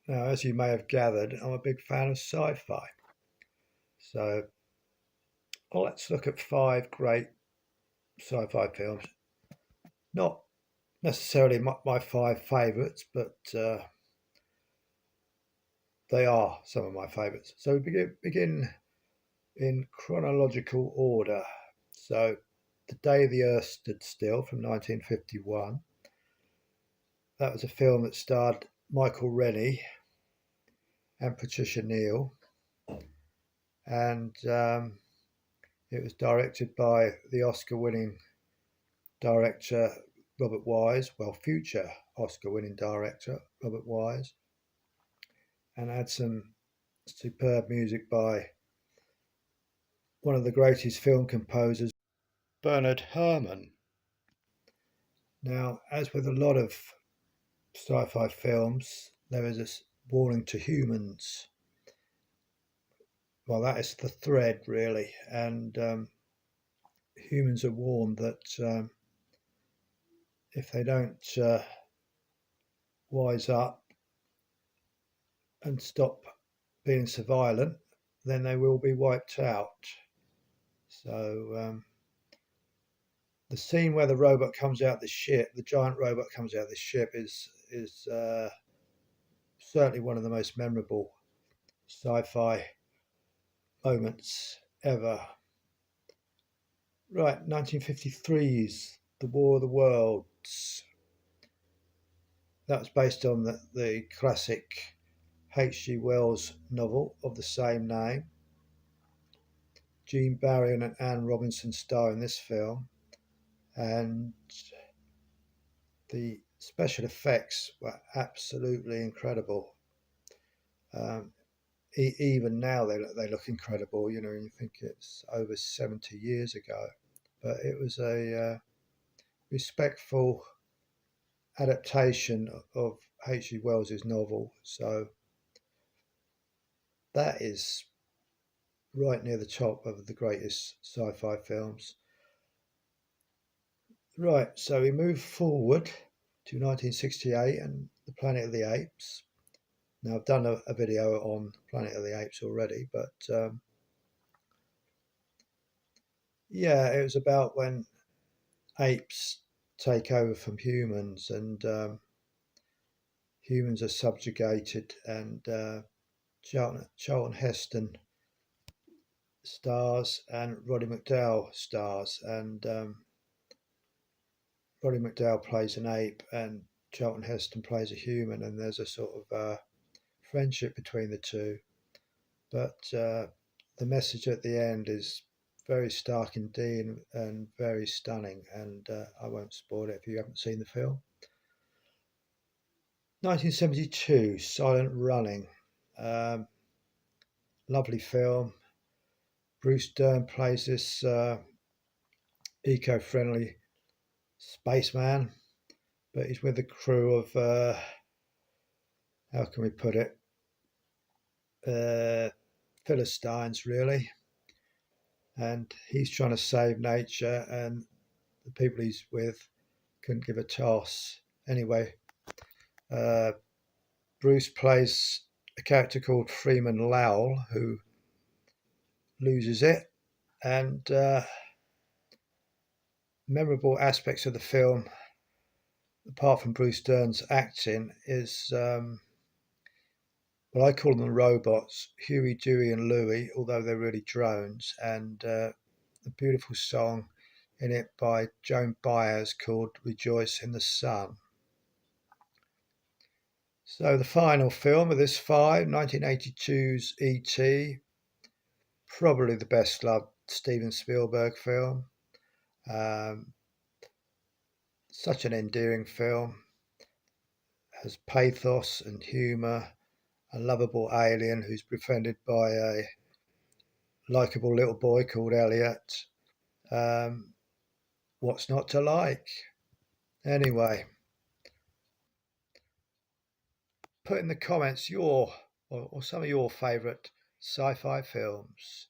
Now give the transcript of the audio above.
Now, as you may have gathered, I'm a big fan of sci-fi. So let's look at five great sci-fi films. Not necessarily my five favourites, but they are some of my favourites. So we begin in chronological order. So The Day the Earth Stood Still from 1951. That was a film that starred Michael Rennie and Patricia Neal, and it was directed by the Oscar-winning director Robert Wise, well, future Oscar-winning director Robert Wise, and had some superb music by one of the greatest film composers, Bernard Herrmann. Now, as with a lot of sci-fi films, there is a warning to humans. Well, that is the thread, really, and humans are warned that if they don't wise up and stop being so violent, then they will be wiped out. So the scene where the robot comes out the ship, the giant robot comes out the ship, is certainly one of the most memorable sci-fi moments ever. Right, 1953's The War of the Worlds. That was based on the classic H.G. Wells novel of the same name. Gene Barry and Anne Robinson star in this film, and the special effects were absolutely incredible. Um, Even now, they look incredible. You know, you think it's over 70 years ago, but it was a respectful adaptation of H.G. Wells's novel. So that is right near the top of the greatest sci-fi films. Right, so we move forward to 1968 and the Planet of the Apes. Now, I've done a video on Planet of the Apes already, but yeah, it was about when apes take over from humans, and humans are subjugated, and Charlton Heston stars and Roddy McDowall stars, and Roddy McDowall plays an ape and Charlton Heston plays a human, and there's a sort of friendship between the two. But the message at the end is very stark indeed and very stunning, and I won't spoil it if you haven't seen the film. 1972, Silent Running. Um, Lovely film. Bruce Dern plays this eco-friendly spaceman, but he's with a crew of, how can we put it, Philistines, really. And he's trying to save nature, and the people he's with couldn't give a toss. Anyway, uh, Bruce plays a character called Freeman Lowell who loses it, and memorable aspects of the film, apart from Bruce Dern's acting, is well, I call them robots, Huey, Dewey, and Louie, although they're really drones, and a beautiful song in it by Joan Baez called Rejoice in the Sun. So the final film of this five, 1982's E.T., probably the best loved Steven Spielberg film. Um, Such an endearing film, has pathos and humour, a lovable alien who's befriended by a likable little boy called Elliot. Um, what's not to like? Anyway, put in the comments your or some of your favourite sci-fi films.